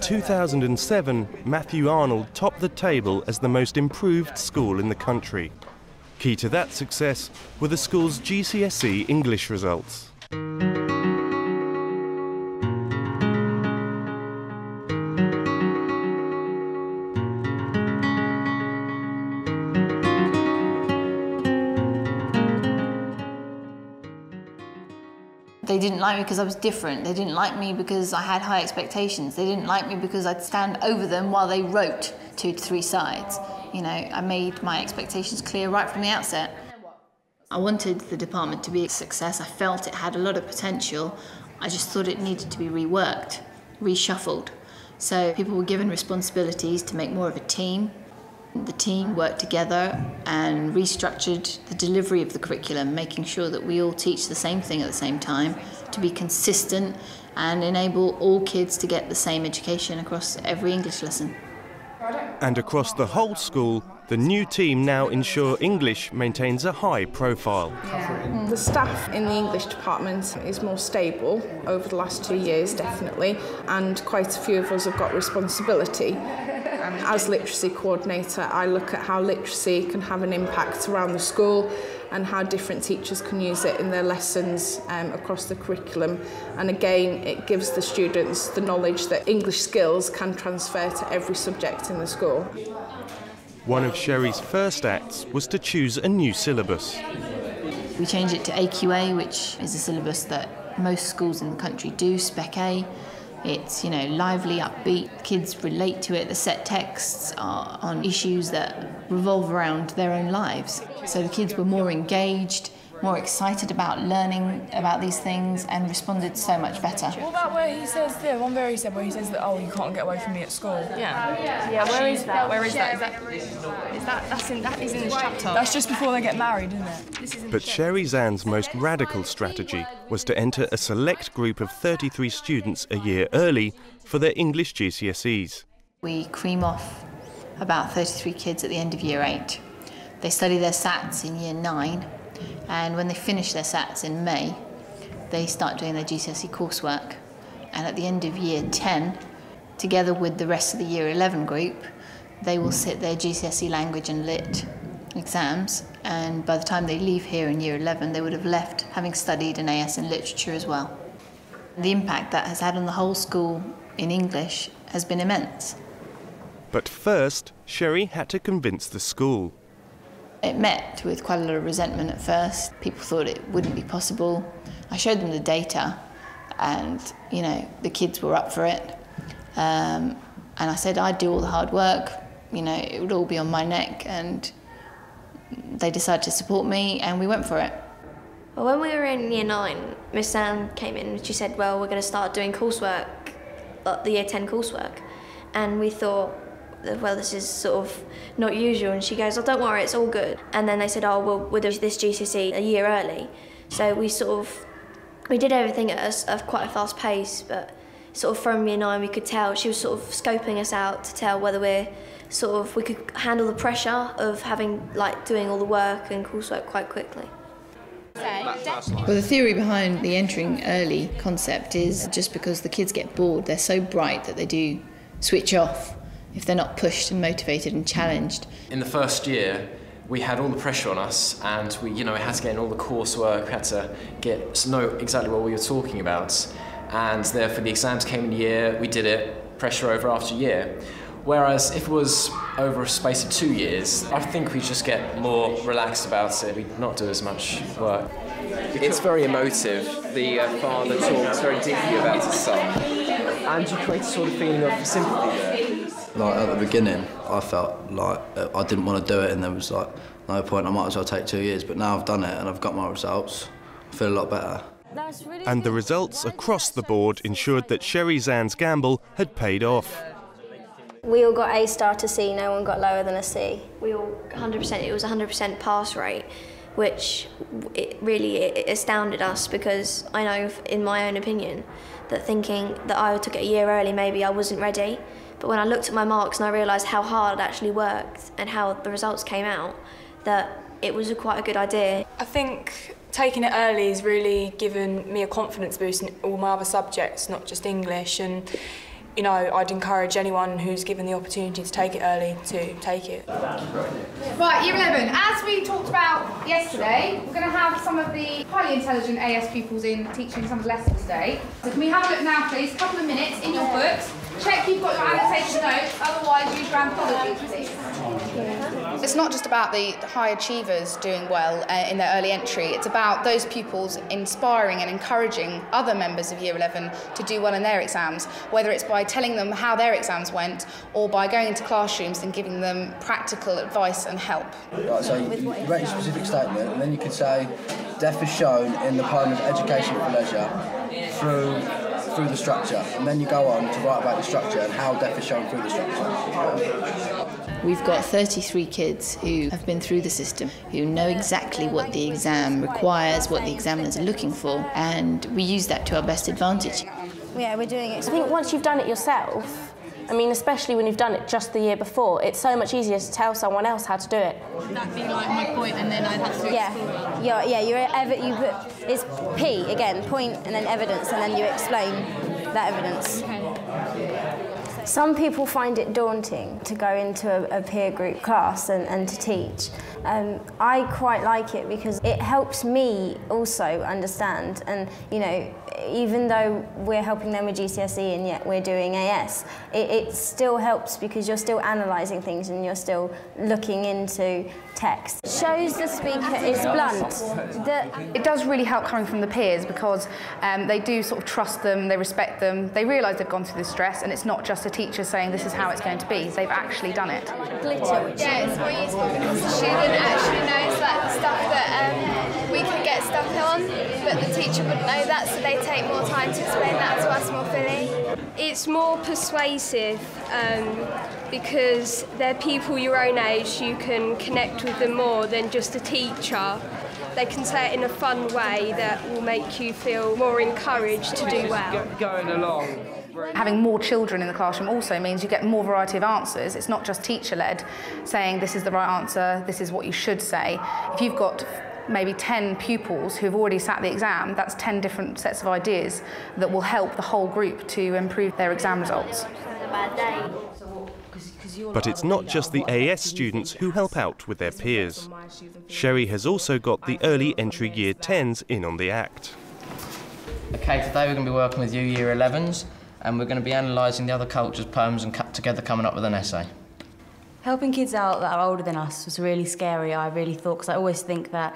2007, Matthew Arnold topped the table as the most improved school in the country. Key to that success were the school's GCSE English results. They didn't like me because I was different. They didn't like me because I had high expectations. They didn't like me because I'd stand over them while they wrote 2 to 3 sides. You know, I made my expectations clear right from the outset. I wanted the department to be a success. I felt it had a lot of potential. I just thought it needed to be reworked, reshuffled. So people were given responsibilities to make more of a team. The team worked together and restructured the delivery of the curriculum, making sure that we all teach the same thing at the same time, to be consistent and enable all kids to get the same education across every English lesson. And across the whole school, the new team now ensure English maintains a high profile. The staff in the English department is more stable over the last 2 years, definitely, and quite a few of us have got responsibility. As literacy coordinator, I look at how literacy can have an impact around the school and how different teachers can use it in their lessons across the curriculum. And again, it gives the students the knowledge that English skills can transfer to every subject in the school. One of Sherry's first acts was to choose a new syllabus. We changed it to AQA, which is a syllabus that most schools in the country do, Spec A. It's, you know, lively, upbeat, kids relate to it, the set texts are on issues that revolve around their own lives. So the kids were more engaged, more excited about learning about these things and responded so much better. What about where he says, the one where he said that, oh, you can't get away from me at school? Yeah, where is that? Where is that? That is in this chapter. That's just before they get married, isn't it? But Sherry Zann's most radical strategy was to enter a select group of 33 students a year early for their English GCSEs. We cream off about 33 kids at the end of year 8. They study their SATs in year 9, and when they finish their SATs in May, they start doing their GCSE coursework. And at the end of year 10, together with the rest of the year 11 group, they will sit their GCSE language and lit exams, and by the time they leave here in year 11, they would have left having studied an AS in literature as well. The impact that has had on the whole school in English has been immense. But first, Sherry had to convince the school. It met with quite a lot of resentment at first. People thought it wouldn't be possible. I showed them the data and, you know, the kids were up for it. And I said I'd do all the hard work, you know, it would all be on my neck, and they decided to support me and we went for it. Well, when we were in year 9, Miss Sam came in and she said, well, we're going to start doing coursework, the year 10 coursework. And we thought, well, this is sort of not usual. And she goes, oh, don't worry, it's all good. And then they said, oh, well, we'll do this GCSE a year early. So we did everything at quite a fast pace, but sort of from year 9 we could tell, she was sort of scoping us out to tell whether we could handle the pressure of having, doing all the work and coursework quite quickly. Well, the theory behind the entering early concept is just because the kids get bored, they're so bright that they do switch off if they're not pushed and motivated and challenged. In the first year, we had all the pressure on us, and we had to get in all the coursework, we had to know exactly what we were talking about, and therefore the exams came in a year, we did it, pressure over after a year. Whereas if it was over a space of 2 years, I think we just get more relaxed about it, we'd not do as much work. It's very emotive. The father talks very deeply about his son, and you create a sort of feeling of sympathy there. At the beginning, I felt like I didn't want to do it, and there was no point, I might as well take 2 years, but now I've done it and I've got my results, I feel a lot better. And the results across the board ensured that Sherry Zann's gamble had paid off. We all got A star to C, no one got lower than a C. We all 100%, it was 100% pass rate, which it astounded us, because I know, in my own opinion, that thinking that I took it a year early, maybe I wasn't ready. But when I looked at my marks and I realised how hard I'd actually worked and how the results came out, that it was quite a good idea. I think taking it early has really given me a confidence boost in all my other subjects, not just English, and you know, I'd encourage anyone who's given the opportunity to take it early to take it. Right, Year 11, as we talked about yesterday, we're going to have some of the highly intelligent AS pupils in teaching some lessons today. So can we have a look now, please? A couple of minutes in your books. Check you've got your annotation notes, otherwise use your anthology, please. It's not just about the high achievers doing well in their early entry, it's about those pupils inspiring and encouraging other members of Year 11 to do well in their exams, whether it's by telling them how their exams went or by going into classrooms and giving them practical advice and help. Right, so you write a specific statement and then you could say, deaf is shown in the poem of Education for Leisure through the structure, and then you go on to write about the structure and how deaf is shown through the structure. We've got 33 kids who have been through the system, who know exactly what the exam requires, what the examiners are looking for, and we use that to our best advantage. Yeah, we're doing it. I think once you've done it yourself, I mean, especially when you've done it just the year before, it's so much easier to tell someone else how to do it. That'd be like my point, and then I'd have to explain. You put, it's P again, point and then evidence, and then you explain that evidence. Some people find it daunting to go into a peer group class and to teach. I quite like it because it helps me also understand, and you know, even though we're helping them with GCSE and yet we're doing AS, it still helps because you're still analysing things and you're still looking into text. Shows the speaker is blunt. It does really help coming from the peers because they do sort of trust them, they respect them, they realise they've gone through this stress, and it's not just a teacher saying this is how it's going to be, they've actually done it. Glitter. Yeah, it's more useful because the student actually knows like stuff that we can get stuck on, but the teacher wouldn't know that, so they take more time to explain that to us more fully. It's more persuasive because they're people your own age, you can connect with them more than just a teacher. They can say it in a fun way that will make you feel more encouraged to do well. Going along. Having more children in the classroom also means you get more variety of answers. It's not just teacher-led, saying this is the right answer, this is what you should say. If you've got maybe 10 pupils who've already sat the exam, that's 10 different sets of ideas that will help the whole group to improve their exam results. But it's not just the AS students who help out with their peers. Sherry has also got the early entry Year 10s in on the act. Okay, today we're going to be working with you Year 11s, and we're going to be analysing the other cultures' poems and together coming up with an essay. Helping kids out that are older than us was really scary, I really thought, because I always think that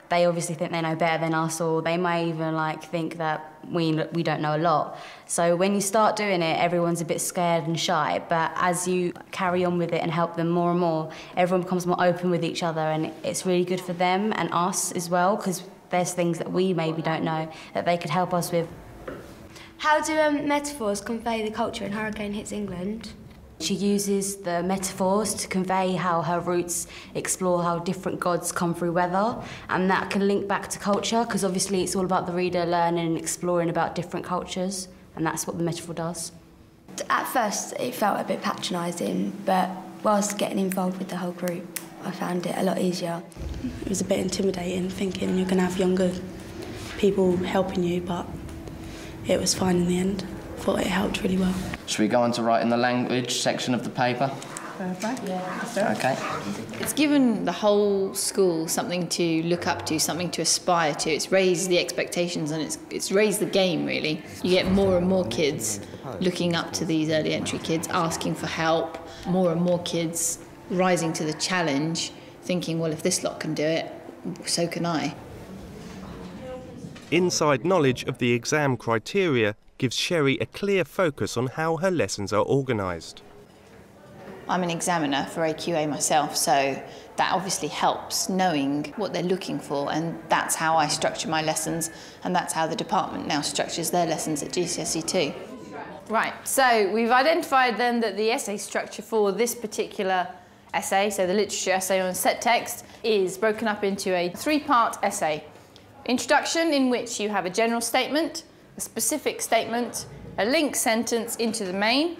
they obviously think they know better than us, or they may even think that we don't know a lot. So when you start doing it, everyone's a bit scared and shy, but as you carry on with it and help them more and more, everyone becomes more open with each other, and it's really good for them and us as well, because there's things that we maybe don't know that they could help us with. How do metaphors convey the culture in Hurricane Hits England? She uses the metaphors to convey how her roots explore how different gods come through weather, and that can link back to culture, because obviously it's all about the reader learning and exploring about different cultures, and that's what the metaphor does. At first it felt a bit patronising, but whilst getting involved with the whole group, I found it a lot easier. It was a bit intimidating, thinking you're going to have younger people helping you, but it was fine in the end. I thought it helped really well. Should we go on to write in the language section of the paper? Yeah. Okay. It's given the whole school something to look up to, something to aspire to. It's raised the expectations and it's raised the game, really. You get more and more kids looking up to these early entry kids, asking for help, more and more kids rising to the challenge, thinking, well, if this lot can do it, so can I. Inside knowledge of the exam criteria gives Sherry a clear focus on how her lessons are organised. I'm an examiner for AQA myself, so that obviously helps knowing what they're looking for, and that's how I structure my lessons, and that's how the department now structures their lessons at GCSE too. Right, so we've identified then that the essay structure for this particular essay, so the literature essay on set text, is broken up into a three-part essay. Introduction, in which you have a general statement, a specific statement, a link sentence into the main.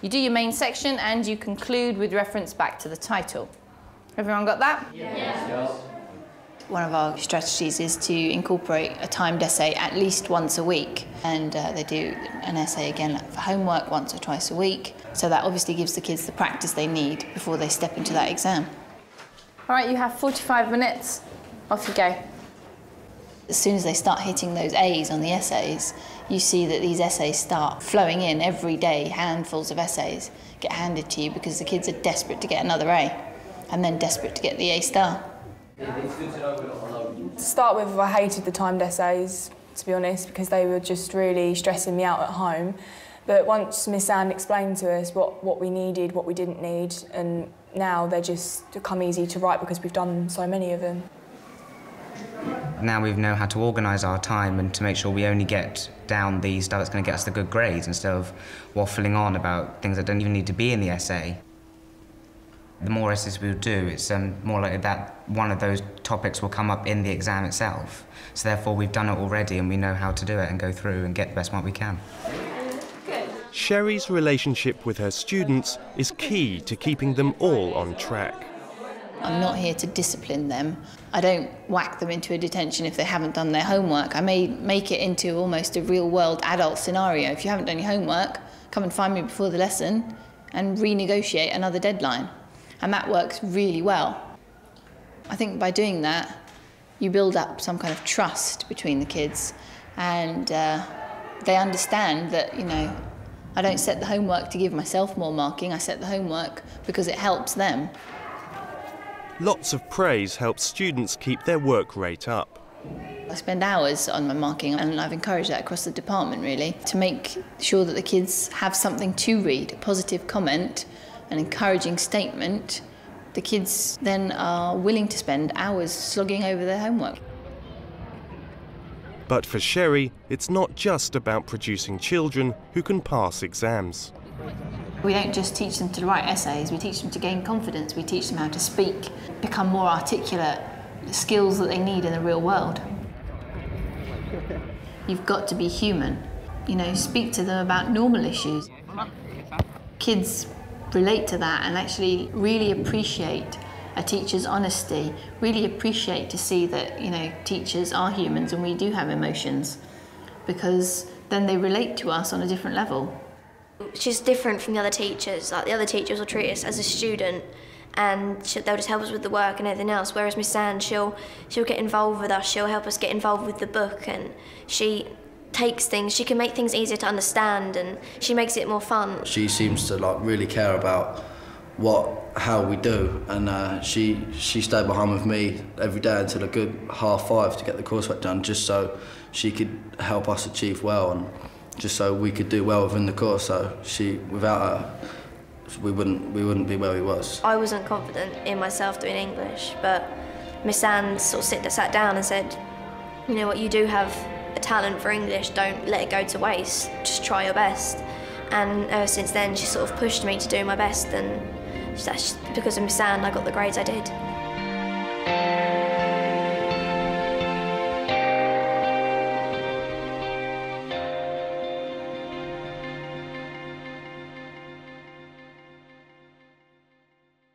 You do your main section and you conclude with reference back to the title. Everyone got that? Yes. One of our strategies is to incorporate a timed essay at least once a week, and they do an essay again for homework once or twice a week, so that obviously gives the kids the practice they need before they step into that exam. All right, you have 45 minutes. Off you go. As soon as they start hitting those A's on the essays, you see that these essays start flowing in every day. Handfuls of essays get handed to you because the kids are desperate to get another A and then desperate to get the A star. To start with, I hated the timed essays, to be honest, because they were just really stressing me out at home. But once Miss Anne explained to us what we needed, what we didn't need, and now they just come easy to write because we've done so many of them. Now we know how to organise our time and to make sure we only get down the stuff that's going to get us the good grades instead of waffling on about things that don't even need to be in the essay. The more essays we do, it's more likely that one of those topics will come up in the exam itself. So therefore we've done it already and we know how to do it and go through and get the best mark we can. Sherry's relationship with her students is key to keeping them all on track. I'm not here to discipline them. I don't whack them into a detention if they haven't done their homework. I may make it into almost a real-world adult scenario. If you haven't done your homework, come and find me before the lesson and renegotiate another deadline. And that works really well. I think by doing that, you build up some kind of trust between the kids, and they understand that, you know, I don't set the homework to give myself more marking, I set the homework because it helps them. Lots of praise helps students keep their work rate up. I spend hours on my marking, and I've encouraged that across the department really, to make sure that the kids have something to read, a positive comment, an encouraging statement. The kids then are willing to spend hours slogging over their homework. But for Sherry, it's not just about producing children who can pass exams. We don't just teach them to write essays, we teach them to gain confidence, we teach them how to speak, become more articulate, the skills that they need in the real world. You've got to be human, you know, speak to them about normal issues. Kids relate to that and actually really appreciate a teacher's honesty, really appreciate to see that, you know, teachers are humans and we do have emotions, because then they relate to us on a different level. She's different from the other teachers. Like, the other teachers will treat us as a student and they'll just help us with the work and everything else, whereas Miss Anne, she'll get involved with us, she'll help us get involved with the book, and she takes things, she can make things easier to understand and she makes it more fun. She seems to really care about how we do, and she stayed behind with me every day until a good 5:30 to get the coursework done, just so she could help us achieve well and just so we could do well within the course. So without her, we wouldn't be where we was. I wasn't confident in myself doing English, but Miss Anne sort of sat down and said, you know what, you do have a talent for English, don't let it go to waste, just try your best. And ever since then she sort of pushed me to do my best, and that's because of Miss Anne I got the grades I did.